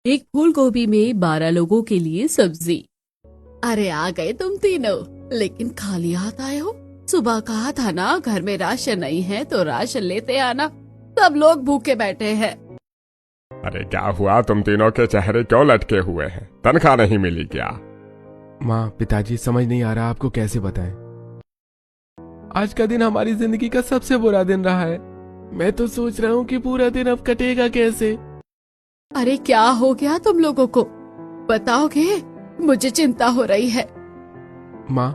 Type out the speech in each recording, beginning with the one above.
एक फूल गोभी में 12 लोगों के लिए सब्जी। अरे आ गए तुम तीनों, लेकिन खाली हाथ आए हो। सुबह कहा था ना घर में राशन नहीं है तो राशन लेते आना। सब लोग भूखे बैठे हैं। अरे क्या हुआ, तुम तीनों के चेहरे क्यों लटके हुए हैं? तनख्वाह नहीं मिली क्या? माँ, पिताजी, समझ नहीं आ रहा आपको कैसे बताएं। आज का दिन हमारी जिंदगी का सबसे बुरा दिन रहा है। मैं तो सोच रहा हूँ कि पूरा दिन अब कटेगा कैसे। अरे क्या हो गया तुम लोगों को, बताओगे? मुझे चिंता हो रही है। माँ,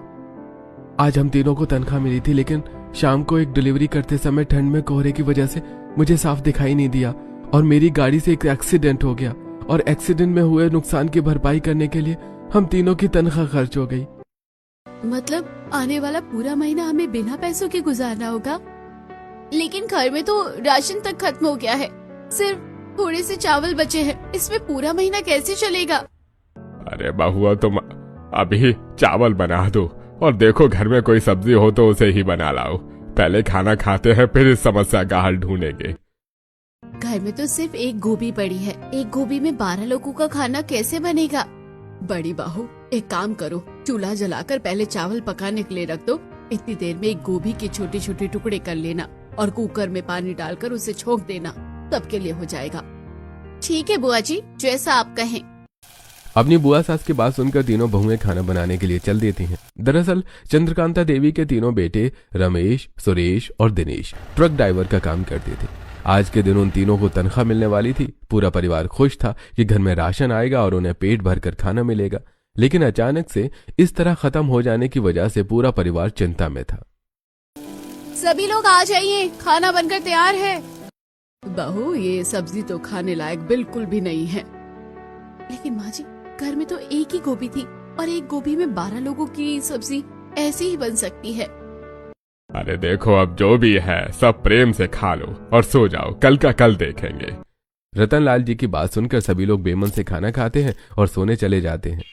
आज हम तीनों को तनख्वाह मिली थी, लेकिन शाम को एक डिलीवरी करते समय ठंड में कोहरे की वजह से मुझे साफ दिखाई नहीं दिया और मेरी गाड़ी से एक एक्सीडेंट हो गया, और एक्सीडेंट में हुए नुकसान की भरपाई करने के लिए हम तीनों की तनख्वाह खर्च हो गई। मतलब आने वाला पूरा महीना हमें बिना पैसों के गुजारना होगा? लेकिन घर में तो राशन तक खत्म हो गया है, सिर्फ थोड़े से चावल बचे हैं। इसमें पूरा महीना कैसे चलेगा? अरे बहुआ, तुम अभी चावल बना दो और देखो घर में कोई सब्जी हो तो उसे ही बना लाओ। पहले खाना खाते हैं, फिर इस समस्या का हल ढूंढेंगे। घर में तो सिर्फ एक गोभी पड़ी है, एक गोभी में 12 लोगों का खाना कैसे बनेगा? बड़ी बहू, एक काम करो, चूल्हा जलाकर पहले चावल पकाने के लिए रख दो। इतनी देर में एक गोभी के छोटे छोटे टुकड़े कर लेना और कुकर में पानी डालकर उसे छोंक देना, सबके लिए हो जाएगा। ठीक है बुआ जी, जैसा आप कहें। अपनी बुआ सास की बात सुनकर तीनों बहुएं खाना बनाने के लिए चल देती हैं। दरअसल चंद्रकांता देवी के तीनों बेटे रमेश, सुरेश और दिनेश ट्रक ड्राइवर का काम करते थे। आज के दिन उन तीनों को तनख्वाह मिलने वाली थी। पूरा परिवार खुश था कि घर में राशन आएगा और उन्हें पेट भरकर खाना मिलेगा, लेकिन अचानक से इस तरह खत्म हो जाने की वजह से पूरा परिवार चिंता में था। सभी लोग आ जाइए, खाना बनकर तैयार है। बहू, ये सब्जी तो खाने लायक बिल्कुल भी नहीं है। लेकिन माँ जी, घर में तो एक ही गोभी थी और एक गोभी में 12 लोगों की सब्जी ऐसी ही बन सकती है। अरे देखो, अब जो भी है सब प्रेम से खा लो और सो जाओ, कल का कल देखेंगे। रतनलाल जी की बात सुनकर सभी लोग बेमन से खाना खाते हैं और सोने चले जाते हैं।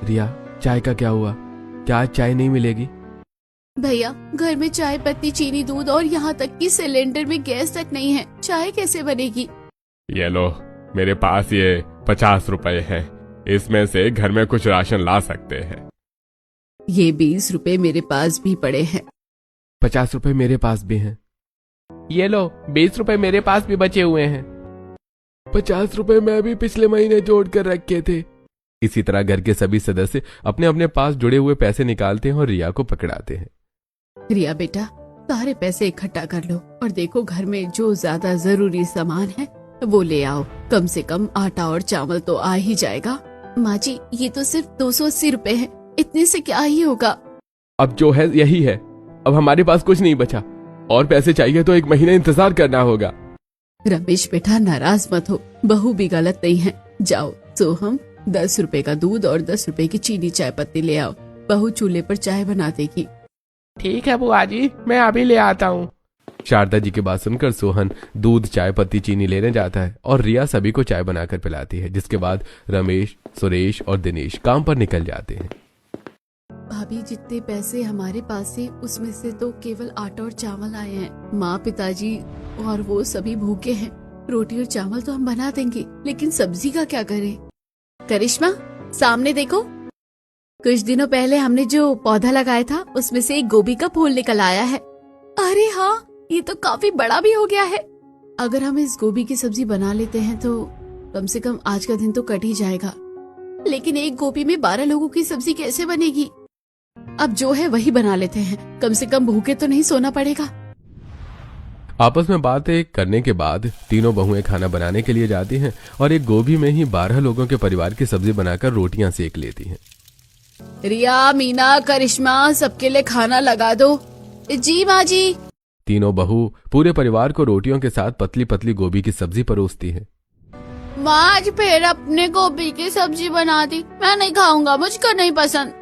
रिया, चाय का क्या हुआ? क्या आज चाय नहीं मिलेगी? भैया, घर में चाय पत्ती, चीनी, दूध और यहाँ तक कि सिलेंडर में गैस तक नहीं है। चाय कैसे बनेगी? ये लो, मेरे पास ये 50 रुपए है, इसमें से घर में कुछ राशन ला सकते हैं। ये 20 रुपए मेरे पास भी पड़े हैं। 50 रुपए मेरे पास भी हैं। ये लो, 20 रुपए मेरे पास भी बचे हुए हैं। 50 रुपए मैं भी पिछले महीने जोड़ कर रखे थे। इसी तरह घर के सभी सदस्य अपने अपने पास जुड़े हुए पैसे निकालते हैं और रिया को पकड़ाते हैं। रिया बेटा, सारे पैसे इकट्ठा कर लो और देखो घर में जो ज्यादा जरूरी सामान है वो ले आओ। कम से कम आटा और चावल तो आ ही जाएगा। माँ जी, ये तो सिर्फ 280 रुपए है, इतने से क्या ही होगा? अब जो है यही है, अब हमारे पास कुछ नहीं बचा और पैसे चाहिए तो 1 महीना इंतजार करना होगा। रमेश बेटा, नाराज मत हो, बहू भी गलत नहीं है। जाओ सोहम, 10 रुपए का दूध और 10 रुपए की चीनी चाय पत्ती ले आओ। बहू चूल्हे पर चाय बना देगी। ठीक है बुआ जी, मैं अभी ले आता हूँ। शारदा जी की बात सुनकर सोहन दूध, चाय पत्ती, चीनी लेने जाता है और रिया सभी को चाय बनाकर पिलाती है, जिसके बाद रमेश, सुरेश और दिनेश काम पर निकल जाते हैं। भाभी, जितने पैसे हमारे पास है उसमें से तो केवल आटा और चावल आए हैं। माँ, पिताजी और वो सभी भूखे हैं। रोटी और चावल तो हम बना देंगे, लेकिन सब्जी का क्या करें? करिश्मा, सामने देखो, कुछ दिनों पहले हमने जो पौधा लगाया था उसमें से एक गोभी का फूल निकल आया है। अरे हाँ, ये तो काफी बड़ा भी हो गया है। अगर हम इस गोभी की सब्जी बना लेते हैं तो कम से कम आज का दिन तो कट ही जाएगा। लेकिन एक गोभी में 12 लोगों की सब्जी कैसे बनेगी? अब जो है वही बना लेते हैं, कम से कम भूखे तो नहीं सोना पड़ेगा। आपस में बातें करने के बाद तीनों बहुएं खाना बनाने के लिए जाती हैं और एक गोभी में ही 12 लोगों के परिवार की सब्जी बनाकर रोटियां सेक लेती हैं। रिया, मीना, करिश्मा, सबके लिए खाना लगा दो। जी माँ जी। तीनों बहू पूरे परिवार को रोटियों के साथ पतली पतली गोभी की सब्जी परोसती है। माँ, आज फिर अपने गोभी की सब्जी बना दी, मैं नहीं खाऊंगा, मुझको नहीं पसंद।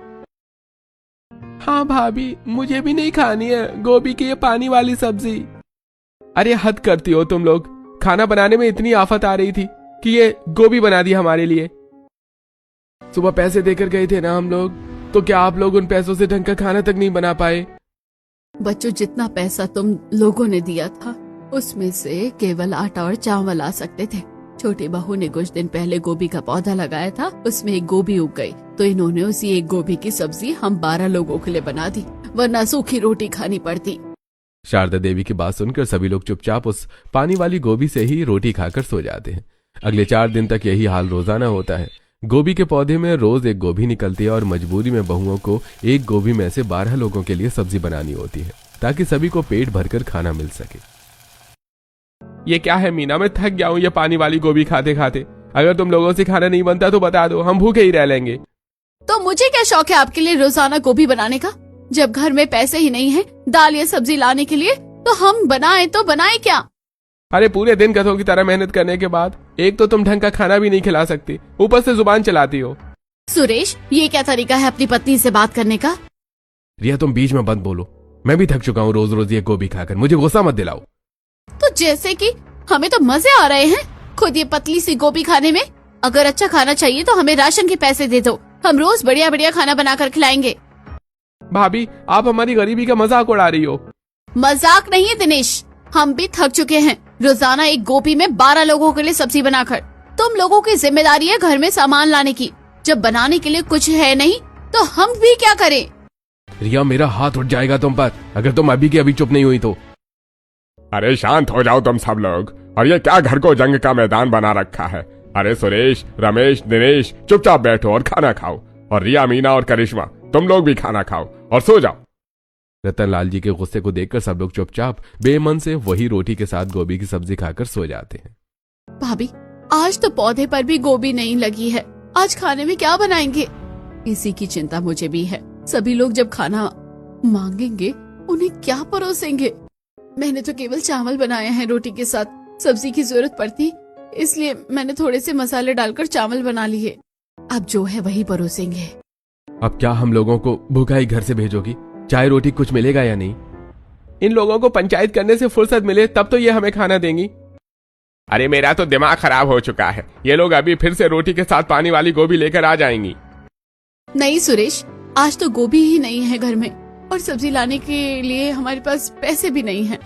हाँ भाभी, मुझे भी नहीं खानी है गोभी की ये पानी वाली सब्जी। अरे हद करती हो तुम लोग, खाना बनाने में इतनी आफत आ रही थी कि ये गोभी बना दी हमारे लिए। सुबह पैसे देकर गए थे ना हम लोग, तो क्या आप लोग उन पैसों से ढंग का खाना तक नहीं बना पाए? बच्चों, जितना पैसा तुम लोगों ने दिया था उसमें से केवल आटा और चावल आ सकते थे। छोटे बहू ने कुछ दिन पहले गोभी का पौधा लगाया था, उसमें एक गोभी उग गई, तो इन्होंने उसी एक गोभी की सब्जी हम 12 लोगों के लिए बना दी, वरना सूखी रोटी खानी पड़ती। शारदा देवी की बात सुनकर सभी लोग चुपचाप उस पानी वाली गोभी से ही रोटी खाकर सो जाते हैं। अगले 4 दिन तक यही हाल रोजाना होता है। गोभी के पौधे में रोज एक गोभी निकलती है और मजबूरी में बहुओं को एक गोभी में से 12 लोगों के लिए सब्जी बनानी होती है, ताकि सभी को पेट भरकर खाना मिल सके। ये क्या है मीना, मैं थक गया हूँ ये पानी वाली गोभी खाते खाते। अगर तुम लोगों से खाना नहीं बनता तो बता दो, हम भूखे ही रह लेंगे। तो मुझे क्या शौक है आपके लिए रोजाना गोभी बनाने का? जब घर में पैसे ही नहीं है दाल या सब्जी लाने के लिए, तो हम बनाए तो बनाए क्या? अरे पूरे दिन गधों की तरह मेहनत करने के बाद एक तो तुम ढंग का खाना भी नहीं खिला सकती, ऊपर से जुबान चलाती हो। सुरेश, ये क्या तरीका है अपनी पत्नी से बात करने का? रिया तुम बीच में बंद बोलो, मैं भी थक चुका हूँ रोज रोज ये गोभी खाकर, मुझे गुस्सा मत दिलाओ। तो जैसे कि हमें तो मजे आ रहे हैं खुद ये पतली सी गोभी खाने में। अगर अच्छा खाना चाहिए तो हमें राशन के पैसे दे दो, हम रोज बढ़िया बढ़िया खाना बनाकर खिलाएंगे। भाभी आप हमारी गरीबी का मजाक उड़ा रही हो। मजाक नहीं है दिनेश, हम भी थक चुके हैं रोजाना एक गोभी में 12 लोगों के लिए सब्जी बनाकर। तुम लोगों की जिम्मेदारी है घर में सामान लाने की, जब बनाने के लिए कुछ है नहीं तो हम भी क्या करें? रिया मेरा हाथ उठ जाएगा तुम पर, अगर तुम अभी की अभी चुप नहीं हुई तो। अरे शांत हो जाओ तुम सब लोग, और ये क्या घर को जंग का मैदान बना रखा है? अरे सुरेश, रमेश, दिनेश चुपचाप बैठो और खाना खाओ, और रिया, मीना और करिश्मा तुम लोग भी खाना खाओ और सो जाओ। रतनलाल जी के गुस्से को देखकर सब लोग चुपचाप बेमन से वही रोटी के साथ गोभी की सब्जी खाकर सो जाते हैं। भाभी, आज तो पौधे पर भी गोभी नहीं लगी है, आज खाने में क्या बनाएंगे? इसी की चिंता मुझे भी है। सभी लोग जब खाना मांगेंगे उन्हें क्या परोसेंगे? मैंने तो केवल चावल बनाए हैं रोटी के साथ, सब्जी की जरूरत पड़ती इसलिए मैंने थोड़े से मसाले डालकर चावल बना लिए। अब जो है वही परोसेंगे। अब क्या हम लोगों को भूखा ही घर से भेजोगी? चाय रोटी कुछ मिलेगा या नहीं? इन लोगों को पंचायत करने से फुर्सत मिले तब तो ये हमें खाना देंगी। अरे मेरा तो दिमाग खराब हो चुका है, ये लोग अभी फिर से रोटी के साथ पानी वाली गोभी लेकर आ जाएंगी। नहीं सुरेश, आज तो गोभी ही नहीं है घर में, और सब्जी लाने के लिए हमारे पास पैसे भी नहीं हैं।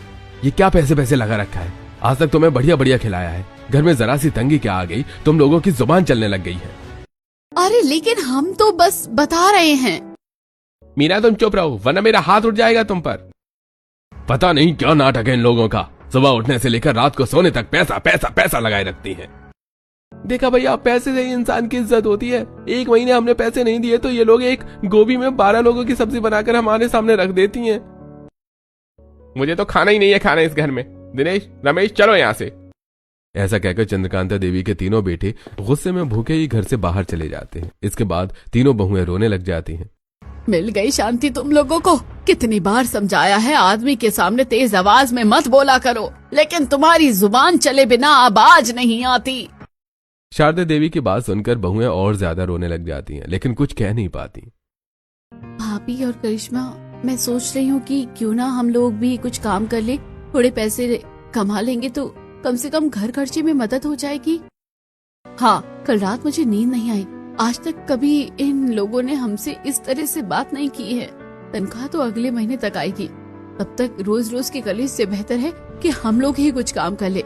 ये क्या पैसे पैसे लगा रखा है? आज तक तुम्हें बढ़िया बढ़िया खिलाया है, घर में जरा सी तंगी क्या आ गई, तुम लोगों की जुबान चलने लग गई है। अरे लेकिन हम तो बस बता रहे हैं। मीना तुम चुप रहो वरना मेरा हाथ उठ जाएगा तुम पर। पता नहीं क्या नाटक है इन लोगों का, सुबह उठने से लेकर रात को सोने तक पैसा पैसा पैसा लगाए रखती हैं। देखा भैया, पैसे से ही इंसान की इज्जत होती है। 1 महीने हमने पैसे नहीं दिए तो ये लोग एक गोभी में 12 लोगों की सब्जी बनाकर हमारे सामने रख देती हैं। मुझे तो खाना ही नहीं है खाना इस घर में। दिनेश, रमेश चलो यहाँ से। ऐसा कहकर चंद्रकांता देवी के तीनों बेटे गुस्से में भूखे ही घर से बाहर चले जाते हैं। इसके बाद तीनों बहुएं रोने लग जाती हैं। मिल गई शांति तुम लोगों को। कितनी बार समझाया है आदमी के सामने तेज आवाज में मत बोला करो, लेकिन तुम्हारी जुबान चले बिना आवाज नहीं आती। शारदा देवी की बात सुनकर बहुएं और ज्यादा रोने लग जाती हैं, लेकिन कुछ कह नहीं पाती। भाभी और करिश्मा, मैं सोच रही हूँ कि क्यों ना हम लोग भी कुछ काम कर ले, थोड़े पैसे कमा लेंगे तो कम से कम घर खर्चे में मदद हो जाएगी। हाँ, कल रात मुझे नींद नहीं आई। आज तक कभी इन लोगों ने हमसे इस तरह से बात नहीं की है। तनख्वाह तो अगले महीने तक आएगी, तब तक रोज रोज की कलीज से बेहतर है कि हम लोग ही कुछ काम कर ले।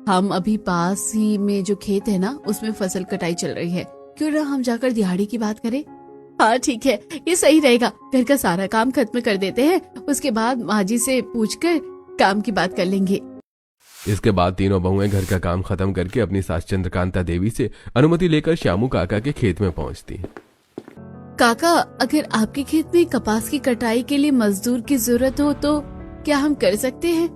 हम अभी पास ही में जो खेत है ना, उसमें फसल कटाई चल रही है, क्यों ना हम जाकर दिहाड़ी की बात करें? हाँ ठीक है, ये सही रहेगा। घर का सारा काम खत्म कर देते हैं, उसके बाद माँ जी से पूछकर काम की बात कर लेंगे। इसके बाद तीनों बहुएं घर का काम खत्म करके अपनी सास चंद्रकांता देवी से अनुमति लेकर श्यामू काका के खेत में पहुंचती हैं। काका, अगर आपके खेत में कपास की कटाई के लिए मजदूर की जरूरत हो तो क्या हम कर सकते हैं?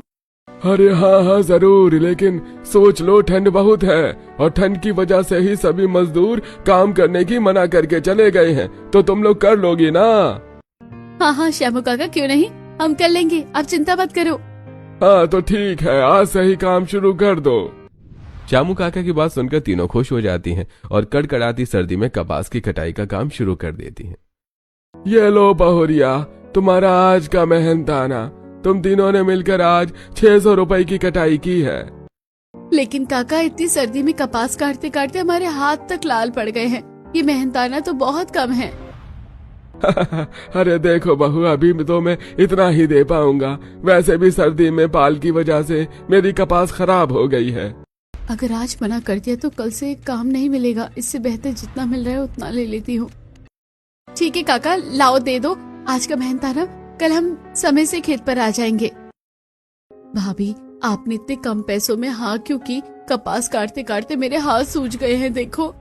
अरे हाँ हाँ जरूर, लेकिन सोच लो ठंड बहुत है और ठंड की वजह से ही सभी मजदूर काम करने की मना करके चले गए हैं, तो तुम लोग कर लोगी ना? हाँ हाँ श्यामू काका, क्यों नहीं, हम कर लेंगे, आप चिंता मत करो। हाँ तो ठीक है, आज से ही काम शुरू कर दो। श्यामू काका की बात सुनकर तीनों खुश हो जाती हैं और कड़कड़ाती सर्दी में कपास की कटाई का काम शुरू कर देती हैं। ये लो बहुरिया, तुम्हारा आज का मेहनताना। तुम तीनों ने मिलकर आज 600 रुपए की कटाई की है। लेकिन काका, इतनी सर्दी में कपास काटते काटते हमारे हाथ तक लाल पड़ गए हैं, ये मेहनताना तो बहुत कम है। अरे देखो बहू, अभी तो मैं इतना ही दे पाऊंगा, वैसे भी सर्दी में पाल की वजह से मेरी कपास खराब हो गई है। अगर आज मना कर दिया तो कल से काम नहीं मिलेगा, इससे बेहतर जितना मिल रहा है उतना ले लेती हूँ। ठीक है काका, लाओ दे दो, आज का मेहनताना, कल हम समय से खेत पर आ जाएंगे। भाभी आपने इतने कम पैसों में हाँ क्यों की? कपास काटते काटते मेरे हाथ सूज गए हैं। देखो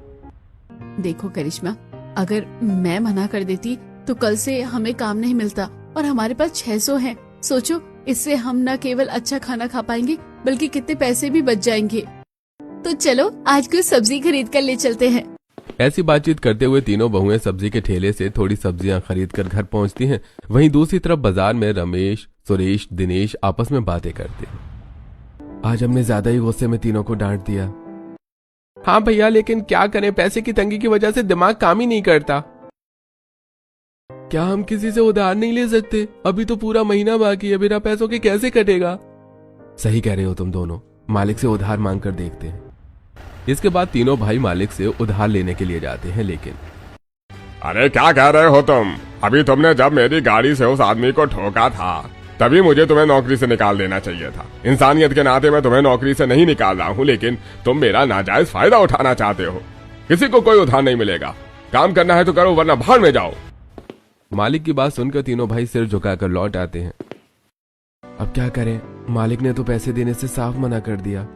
देखो करिश्मा, अगर मैं मना कर देती तो कल से हमें काम नहीं मिलता और हमारे पास 600 है। सोचो, इससे हम न केवल अच्छा खाना खा पाएंगे बल्कि कितने पैसे भी बच जाएंगे। तो चलो आज कुछ सब्जी खरीद कर ले चलते हैं। ऐसी बातचीत करते हुए तीनों बहुएं सब्जी के ठेले से थोड़ी सब्जियां खरीद कर घर पहुंचती हैं। वहीं दूसरी तरफ बाजार में रमेश, सुरेश, दिनेश आपस में बातें करते हैं। आज हमने ज्यादा ही गुस्से में तीनों को डांट दिया। हाँ भैया, लेकिन क्या करें, पैसे की तंगी की वजह से दिमाग काम ही नहीं करता। क्या हम किसी से उधार नहीं ले सकते? अभी तो पूरा महीना बाकी है, बिना पैसों के कैसे कटेगा? सही कह रहे हो तुम दोनों, मालिक से उधार मांग कर देखते हैं। इसके बाद तीनों भाई मालिक से उधार लेने के लिए जाते हैं। लेकिन अरे क्या कह रहे हो तुम? अभी तुमने जब मेरी गाड़ी से उस आदमी को ठोका था तभी मुझे तुम्हें नौकरी से निकाल देना चाहिए था। इंसानियत के नाते मैं तुम्हें नौकरी से नहीं निकाल रहा हूँ, लेकिन तुम मेरा नाजायज फायदा उठाना चाहते हो। किसी को कोई उधार नहीं मिलेगा, काम करना है तो करो वरना भाड़ में जाओ। मालिक की बात सुनकर तीनों भाई सिर झुकाकर लौट आते हैं। अब क्या करें, मालिक ने तो पैसे देने से साफ मना कर दिया।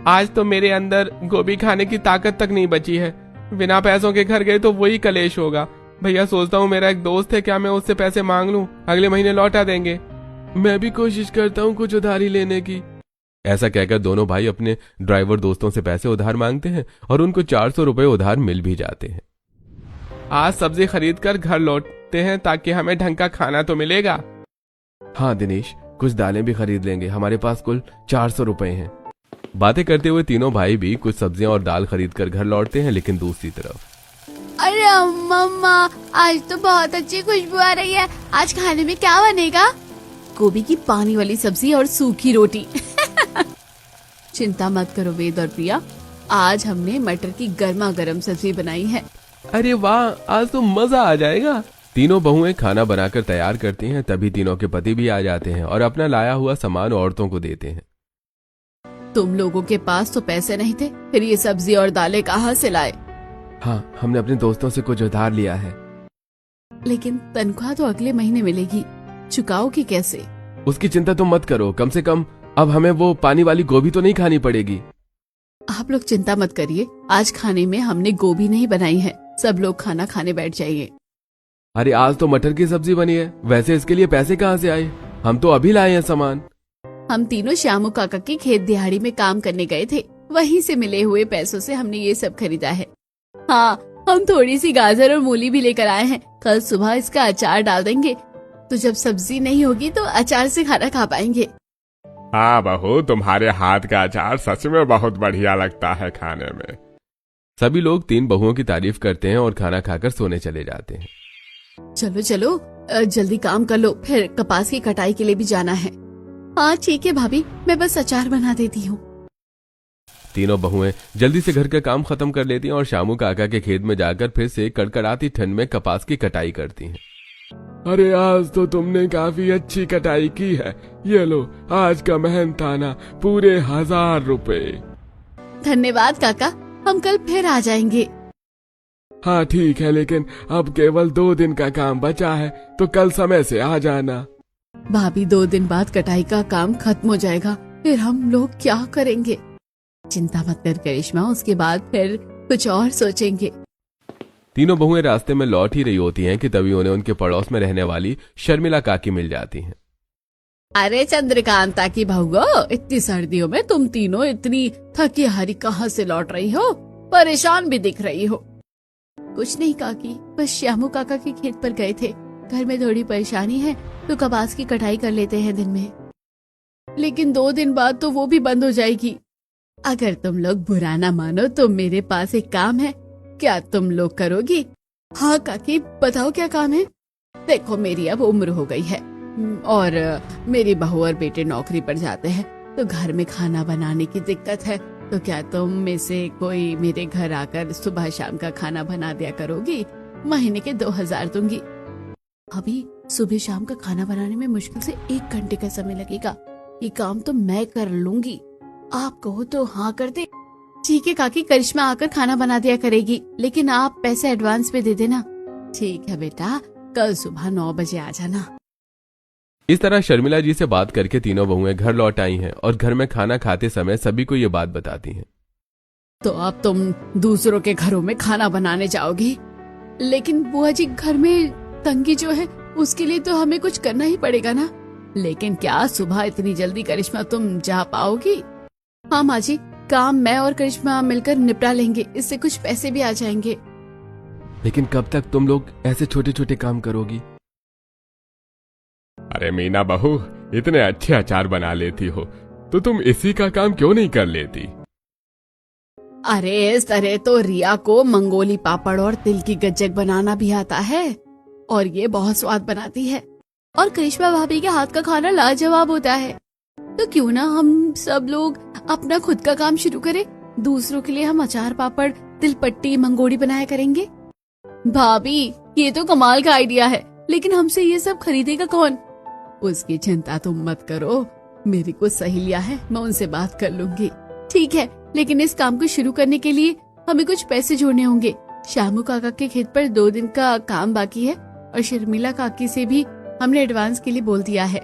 आज तो मेरे अंदर गोभी खाने की ताकत तक नहीं बची है। बिना पैसों के घर गए तो वही कलेश होगा। भैया सोचता हूँ मेरा एक दोस्त है, क्या मैं उससे पैसे मांग लूं, अगले महीने लौटा देंगे। मैं भी कोशिश करता हूँ कुछ उधारी लेने की। ऐसा कहकर दोनों भाई अपने ड्राइवर दोस्तों से पैसे उधार मांगते हैं और उनको 400 रुपए उधार मिल भी जाते हैं। आज सब्जी खरीद कर घर लौटते हैं ताकि हमें ढंग का खाना तो मिलेगा। हाँ दिनेश, कुछ दालें भी खरीद लेंगे, हमारे पास कुल 400 रुपए हैं। बातें करते हुए तीनों भाई भी कुछ सब्जियां और दाल खरीद कर घर लौटते हैं। लेकिन दूसरी तरफ अरे मम्मा, आज तो बहुत अच्छी खुशबू आ रही है। आज खाने में क्या बनेगा? गोभी की पानी वाली सब्जी और सूखी रोटी। चिंता मत करो वेद और प्रिया, आज हमने मटर की गर्मा गर्म सब्जी बनाई है। अरे वाह, आज तो मजा आ जाएगा। तीनों बहुएं खाना बनाकर तैयार करती हैं। तभी तीनों के पति भी आ जाते हैं और अपना लाया हुआ सामान औरतों को देते हैं। तुम लोगों के पास तो पैसे नहीं थे, फिर ये सब्जी और दालें कहाँ से लाए? हाँ, हमने अपने दोस्तों से कुछ उधार लिया है। लेकिन तनख्वाह तो अगले महीने मिलेगी, चुकाओगी कैसे? उसकी चिंता तुम मत करो, कम से कम अब हमें वो पानी वाली गोभी तो नहीं खानी पड़ेगी। आप लोग चिंता मत करिए, आज खाने में हमने गोभी नहीं बनाई है। सब लोग खाना खाने बैठ जाइए। अरे आज तो मटर की सब्जी बनी है, वैसे इसके लिए पैसे कहाँ से आए? हम तो अभी लाए हैं सामान। हम तीनों श्यामू काका की खेत दिहाड़ी में काम करने गए थे, वहीं से मिले हुए पैसों से हमने ये सब खरीदा है। हाँ, हम थोड़ी सी गाजर और मूली भी लेकर आए हैं, कल सुबह इसका अचार डाल देंगे, तो जब सब्जी नहीं होगी तो अचार से खाना खा पाएंगे। हाँ बहू, तुम्हारे हाथ का अचार सच में बहुत बढ़िया लगता है खाने में। सभी लोग तीन बहुओं की तारीफ करते हैं और खाना खाकर सोने चले जाते हैं। चलो चलो जल्दी काम कर लो, फिर कपास की कटाई के लिए भी जाना है। हाँ ठीक है भाभी, मैं बस अचार बना देती हूँ। तीनों बहुएं जल्दी से घर का काम खत्म कर लेती हैं और श्यामू काका के खेत में जाकर फिर से कड़कड़ाती ठंड में कपास की कटाई करती हैं। अरे आज तो तुमने काफी अच्छी कटाई की है, ये लो आज का मेहनताना पूरे 1000 रुपए। धन्यवाद काका, हम कल फिर आ जाएंगे। हाँ ठीक है, लेकिन अब केवल 2 दिन का काम बचा है, तो कल समय से आ जाना। भाभी 2 दिन बाद कटाई का काम खत्म हो जाएगा, फिर हम लोग क्या करेंगे? चिंता मत कर करिश्मा, उसके बाद फिर कुछ और सोचेंगे। तीनों बहुएं रास्ते में लौट ही रही होती हैं कि तभी उन्हें उनके पड़ोस में रहने वाली शर्मिला काकी मिल जाती हैं। अरे चंद्रकांता की बहुओ, इतनी सर्दियों में तुम तीनों इतनी थकी हारी कहाँ से लौट रही हो? परेशान भी दिख रही हो। कुछ नहीं काकी, बस श्यामू काका के खेत पर गए थे, घर में थोड़ी परेशानी है तो कपास की कटाई कर लेते हैं दिन में, लेकिन 2 दिन बाद तो वो भी बंद हो जाएगी। अगर तुम लोग बुरा ना मानो तो मेरे पास एक काम है, क्या तुम लोग करोगी? हाँ काकी, बताओ क्या काम है? देखो मेरी अब उम्र हो गई है और मेरी बहू और बेटे नौकरी पर जाते हैं, तो घर में खाना बनाने की दिक्कत है, तो क्या तुम में से कोई मेरे घर आकर सुबह शाम का खाना बना दिया करोगी? महीने के 2000 दूंगी। अभी सुबह शाम का खाना बनाने में मुश्किल से 1 घंटे का समय लगेगा, ये काम तो मैं कर लूंगी। आप कहो तो हाँ कर दे। ठीक है काकी, करिश्मा आकर खाना बना दिया करेगी, लेकिन आप पैसे एडवांस में दे देना। ठीक है बेटा, कल सुबह 9 बजे आ जाना। इस तरह शर्मिला जी से बात करके तीनों बहुएं घर लौट आई हैं और घर में खाना खाते समय सभी को ये बात बताती हैं। तो अब तुम दूसरों के घरों में खाना बनाने जाओगी, लेकिन बुआ जी घर में तंगी जो है उसके लिए तो हमें कुछ करना ही पड़ेगा ना। लेकिन क्या सुबह इतनी जल्दी करिश्मा तुम जा पाओगी? हाँ माँ जी, काम मैं और करिश्मा मिलकर निपटा लेंगे, इससे कुछ पैसे भी आ जाएंगे। लेकिन कब तक तुम लोग ऐसे छोटे छोटे काम करोगी? अरे मीना बहू, इतने अच्छे अचार बना लेती हो तो तुम इसी का काम क्यों नहीं कर लेती? अरे इस तरह तो रिया को मंगोली पापड़ और तिल की गज्जक बनाना भी आता है और ये बहुत स्वाद बनाती है। और करिश्मा भाभी के हाथ का खाना लाजवाब होता है। तो क्यों ना हम सब लोग अपना खुद का काम शुरू करें। दूसरों के लिए हम अचार पापड़ तिल पट्टी मंगोड़ी बनाया करेंगे। भाभी ये तो कमाल का आइडिया है, लेकिन हमसे ये सब खरीदेगा कौन? उसकी चिंता तुम मत करो, मेरी कुछ सहेलियां हैं, मैं उनसे बात कर लूंगी। ठीक है, लेकिन इस काम को शुरू करने के लिए हमें कुछ पैसे जोड़ने होंगे। शामू काका के खेत पर 2 दिन का काम बाकी है और शर्मिला काकी से भी हमने एडवांस के लिए बोल दिया है।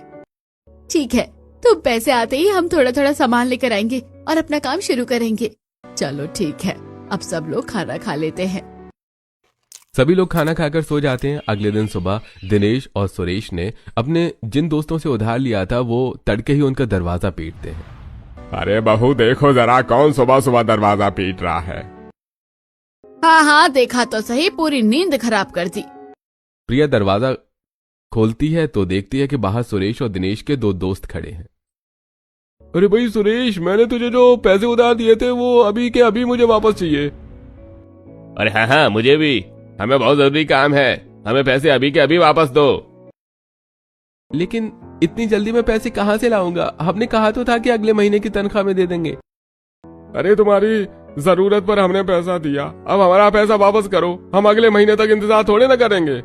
ठीक है, तो पैसे आते ही हम थोड़ा थोड़ा सामान लेकर आएंगे और अपना काम शुरू करेंगे। चलो ठीक है, अब सब लोग खाना खा लेते हैं। सभी लोग खाना खाकर सो जाते हैं। अगले दिन सुबह दिनेश और सुरेश ने अपने जिन दोस्तों से उधार लिया था वो तड़के ही उनका दरवाजा पीटते हैं। अरे बहू देखो जरा, कौन सुबह सुबह दरवाजा पीट रहा है? हाँ देखा तो सही, पूरी नींद खराब कर दी। प्रिया दरवाजा खोलती है तो देखती है कि बाहर सुरेश और दिनेश के 2 दोस्त खड़े हैं। अरे भाई सुरेश, मैंने तुझे जो पैसे उधार दिए थे वो अभी के अभी मुझे वापस चाहिए। अरे हाँ, मुझे भी, हमें बहुत जरूरी काम है, हमें पैसे अभी के अभी वापस दो। लेकिन इतनी जल्दी मैं पैसे कहाँ से लाऊंगा? हमने कहा तो था कि अगले महीने की तनख्वाह में दे देंगे। अरे तुम्हारी जरूरत पर हमने पैसा दिया, अब हमारा पैसा वापस करो, हम अगले महीने तक इंतजार थोड़े ना करेंगे।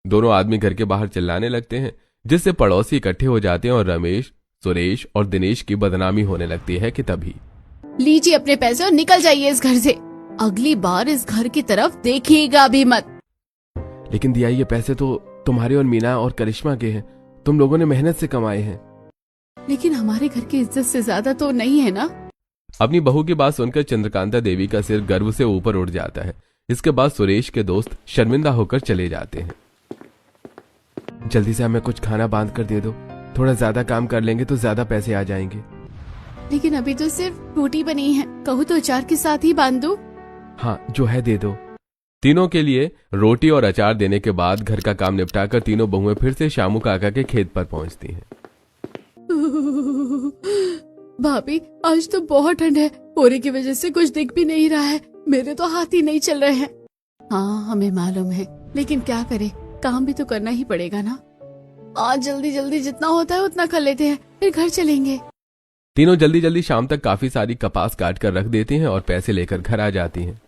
दोनों आदमी घर के बाहर चिल्लाने लगते हैं, जिससे पड़ोसी इकट्ठे हो जाते हैं और रमेश, सुरेश और दिनेश की बदनामी होने लगती है कि तभी लीजिए अपने पैसे और निकल जाइए इस घर से। अगली बार इस घर की तरफ देखिएगा भी मत। लेकिन दिया, ये पैसे तो तुम्हारे और मीना और करिश्मा के हैं, तुम लोगों ने मेहनत से कमाए हैं। लेकिन हमारे घर की इज्जत से ज्यादा तो नहीं है ना। अपनी बहू की बात सुनकर चंद्रकांता देवी का सिर गर्व से ऊपर उठ जाता है। इसके बाद सुरेश के दोस्त शर्मिंदा होकर चले जाते हैं। जल्दी से हमें कुछ खाना बांध कर दे दो, थोड़ा ज्यादा काम कर लेंगे तो ज्यादा पैसे आ जाएंगे। लेकिन अभी तो सिर्फ रोटी बनी है, कहूँ तो अचार के साथ ही बांध दो। हाँ, जो है दे दो। तीनों के लिए रोटी और अचार देने के बाद घर का काम निपटाकर तीनों बहुएं फिर से शामू काका के खेत पर पहुंचती हैं। भाभी आज तो बहुत ठंड है, कोहरे की वजह से कुछ दिख भी नहीं रहा है, मेरे तो हाथ ही नहीं चल रहे हैं। हाँ हमें मालूम है, लेकिन क्या करें, काम भी तो करना ही पड़ेगा ना। आज जल्दी जल्दी जितना होता है उतना कर लेते हैं, फिर घर चलेंगे। तीनों जल्दी जल्दी शाम तक काफी सारी कपास काट कर रख देती हैं और पैसे लेकर घर आ जाती हैं।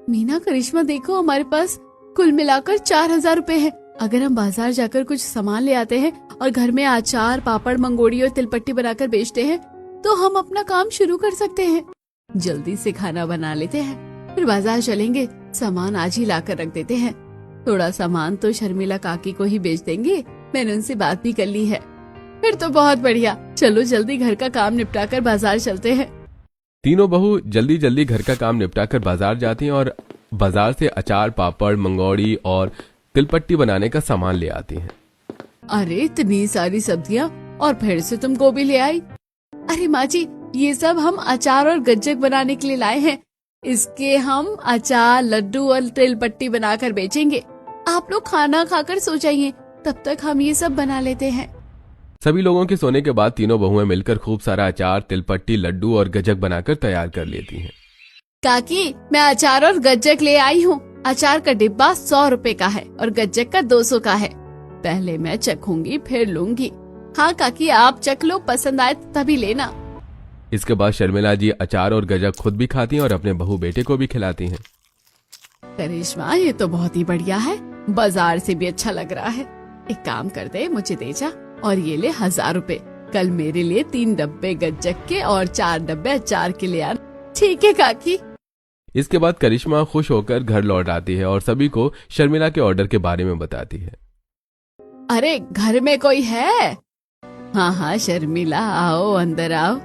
मीना करिश्मा देखो, हमारे पास कुल मिलाकर 4000 रुपए है। अगर हम बाजार जाकर कुछ सामान ले आते हैं और घर में अचार पापड़ मंगोड़ी और तिलपट्टी बनाकर बेचते हैं तो हम अपना काम शुरू कर सकते हैं। जल्दी से खाना बना लेते हैं, फिर बाजार चलेंगे, सामान आज ही लाकर रख देते हैं। थोड़ा सामान तो शर्मिला काकी को ही बेच देंगे, मैंने उनसे बात भी कर ली है। फिर तो बहुत बढ़िया, चलो जल्दी घर का काम निपटाकर बाजार चलते हैं। तीनों बहू जल्दी जल्दी घर का काम निपटाकर बाजार जाती हैं और बाजार से अचार पापड़ मंगोड़ी और तिलपट्टी बनाने का सामान ले आती हैं। अरे इतनी सारी सब्जियां, और फिर से तुम गोभी ले आई। अरे माँ जी, ये सब हम अचार और गज्जक बनाने के लिए लाए हैं। इसके हम अचार लड्डू और तिलपट्टी बनाकर बेचेंगे। आप लोग खाना खाकर सो जाइए, तब तक हम ये सब बना लेते हैं। सभी लोगों के सोने के बाद तीनों बहुएं मिलकर खूब सारा अचार तिलपट्टी लड्डू और गज्जक बनाकर तैयार कर लेती हैं। काकी, मैं अचार और गज्जक ले आई हूँ। अचार का डिब्बा 100 रुपए का है और गज्जक का 200 का है। पहले मैं चखूंगी फिर लूंगी। हाँ काकी, आप चख लो, पसंद आए तभी लेना। इसके बाद शर्मिला जी अचार और गज्जक खुद भी खाती हैं और अपने बहू बेटे को भी खिलाती हैं। करिश्मा, ये तो बहुत ही बढ़िया है, बाजार से भी अच्छा लग रहा है। एक काम कर दे, मुझे दे जा और ये ले 1000 रुपए। कल मेरे लिए 3 डब्बे गज्जक के और 4 डब्बे अचार के ले आना। ठीक है काकी। इसके बाद करिश्मा खुश होकर घर लौट आती है और सभी को शर्मिला के ऑर्डर के बारे में बताती है। अरे घर में कोई है? हाँ हाँ शर्मिला, आओ अंदर आओ।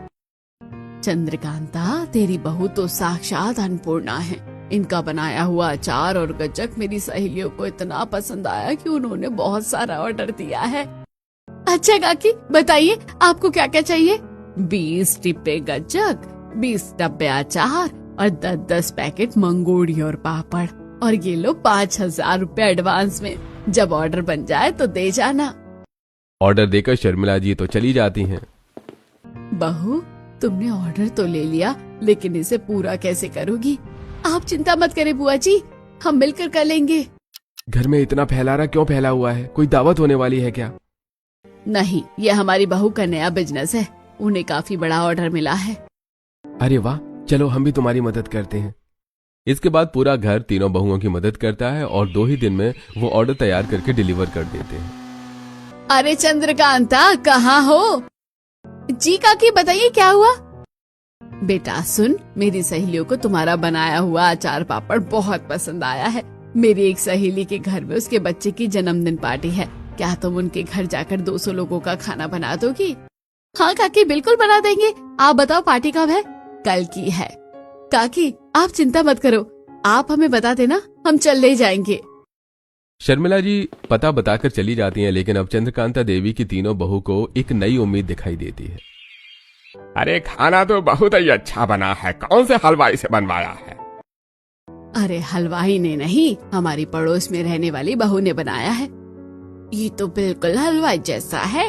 चंद्रकांता, तेरी बहू तो साक्षात अन्नपूर्णा है। इनका बनाया हुआ अचार और गज्जक मेरी सहेलियों को इतना पसंद आया कि उन्होंने बहुत सारा ऑर्डर दिया है। अच्छा काकी, बताइए आपको क्या क्या चाहिए? 20 डिब्बे गज्जक, 20 डब्बे अचार और 10-10 पैकेट मंगोड़ी और पापड़। और ये लो 5,000 रुपए एडवांस में। जब ऑर्डर बन जाए तो दे जाना। ऑर्डर देकर शर्मिला जी तो चली जाती हैं। बहू, तुमने ऑर्डर तो ले लिया, लेकिन इसे पूरा कैसे करोगी? आप चिंता मत करें बुआ जी, हम मिलकर कर लेंगे। घर में इतना फैलारा क्यों फैला हुआ है? कोई दावत होने वाली है क्या? नहीं, ये हमारी बहू का नया बिजनेस है। उन्हें काफी बड़ा ऑर्डर मिला है। अरे वाह, चलो हम भी तुम्हारी मदद करते हैं। इसके बाद पूरा घर तीनों बहुओं की मदद करता है और 2 ही दिन में वो ऑर्डर तैयार करके डिलीवर कर देते हैं। अरे चंद्रकांता, कहाँ हो? जी काकी, बताइए क्या हुआ? बेटा सुन, मेरी सहेलियों को तुम्हारा बनाया हुआ अचार पापड़ बहुत पसंद आया है। मेरी एक सहेली के घर में उसके बच्चे की जन्मदिन पार्टी है। क्या तुम उनके घर जाकर 200 लोगों का खाना बना दोगी? हाँ काकी, बिल्कुल बना देंगे। आप बताओ पार्टी कब है? कल की है। काकी आप चिंता मत करो, आप हमें बता देना, हम चल ले जाएंगे। शर्मिला जी पता बताकर चली जाती हैं, लेकिन अब चंद्रकांता देवी की तीनों बहू को एक नई उम्मीद दिखाई देती है। अरे खाना तो बहुत ही अच्छा बना है, कौन से हलवाई से बनवाया है? अरे हलवाई ने नहीं, हमारी पड़ोस में रहने वाली बहू ने बनाया है। ये तो बिल्कुल हलवाई जैसा है।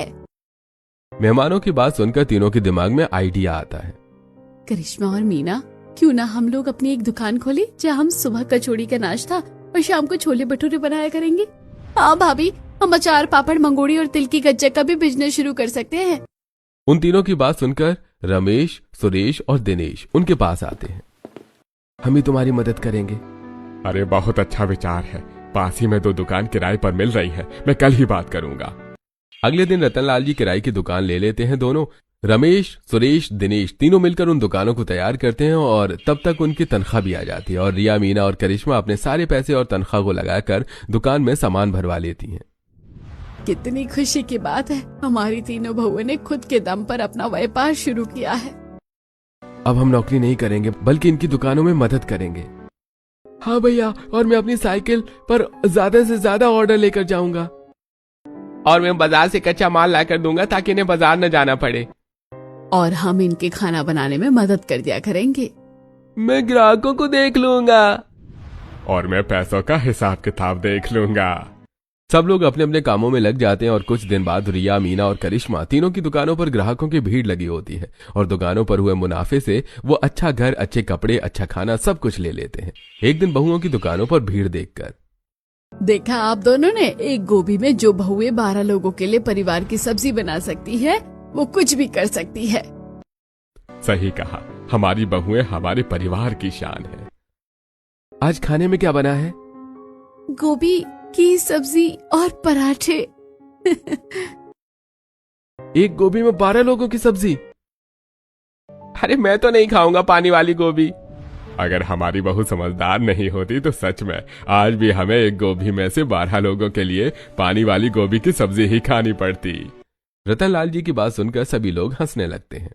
मेहमानों की बात सुनकर तीनों के दिमाग में आइडिया आता है। करिश्मा और मीना, क्यों ना हम लोग अपनी एक दुकान खोले जहाँ हम सुबह कचौड़ी का नाश्ता और शाम को छोले भटूरे बनाया करेंगे। हाँ भाभी, हम अचार पापड़ मंगोड़ी और तिल की गज्जक का भी बिजनेस शुरू कर सकते हैं। उन तीनों की बात सुनकर रमेश, सुरेश और दिनेश उनके पास आते हैं। हम ही तुम्हारी मदद करेंगे। अरे बहुत अच्छा विचार है, पास ही में 2 दुकान किराए पर मिल रही है, मैं कल ही बात करूंगा। अगले दिन रतनलाल जी किराए की दुकान ले लेते हैं। दोनों रमेश, सुरेश, दिनेश तीनों मिलकर उन दुकानों को तैयार करते हैं और तब तक उनकी तनख्वाह भी आ जाती है और रिया, मीना और करिश्मा अपने सारे पैसे और तनख्वाह को लगाकर दुकान में सामान भरवा लेती हैं। कितनी खुशी की बात है, हमारी तीनों बहुओं ने खुद के दम पर अपना व्यापार शुरू किया है। अब हम नौकरी नहीं करेंगे, बल्कि इनकी दुकानों में मदद करेंगे। हाँ भैया, और मैं अपनी साइकिल पर ज्यादा से ज्यादा ऑर्डर लेकर जाऊंगा। और मैं बाजार से कच्चा माल लाकर दूंगा ताकि इन्हें बाजार न जाना पड़े। और हम इनके खाना बनाने में मदद कर दिया करेंगे। मैं ग्राहकों को देख लूंगा। और मैं पैसों का हिसाब किताब देख लूंगा। सब लोग अपने अपने कामों में लग जाते हैं और कुछ दिन बाद रिया, मीना और करिश्मा तीनों की दुकानों पर ग्राहकों की भीड़ लगी होती है और दुकानों पर हुए मुनाफे से वो अच्छा घर, अच्छे कपड़े, अच्छा खाना सब कुछ ले लेते हैं। एक दिन बहुओं की दुकानों पर भीड़ देखकर, देखा आप दोनों ने, एक गोभी में जो बहुएं 12 लोगों के लिए परिवार की सब्जी बना सकती है, वो कुछ भी कर सकती है। सही कहा, हमारी बहुएं हमारे परिवार की शान है। आज खाने में क्या बना है? गोभी की सब्जी और पराठे। एक गोभी में 12 लोगों की सब्जी? अरे मैं तो नहीं खाऊंगा पानी वाली गोभी। अगर हमारी बहू समझदार नहीं होती तो सच में आज भी हमें एक गोभी में से 12 लोगों के लिए पानी वाली गोभी की सब्जी ही खानी पड़ती। रतनलाल जी की बात सुनकर सभी लोग हंसने लगते हैं।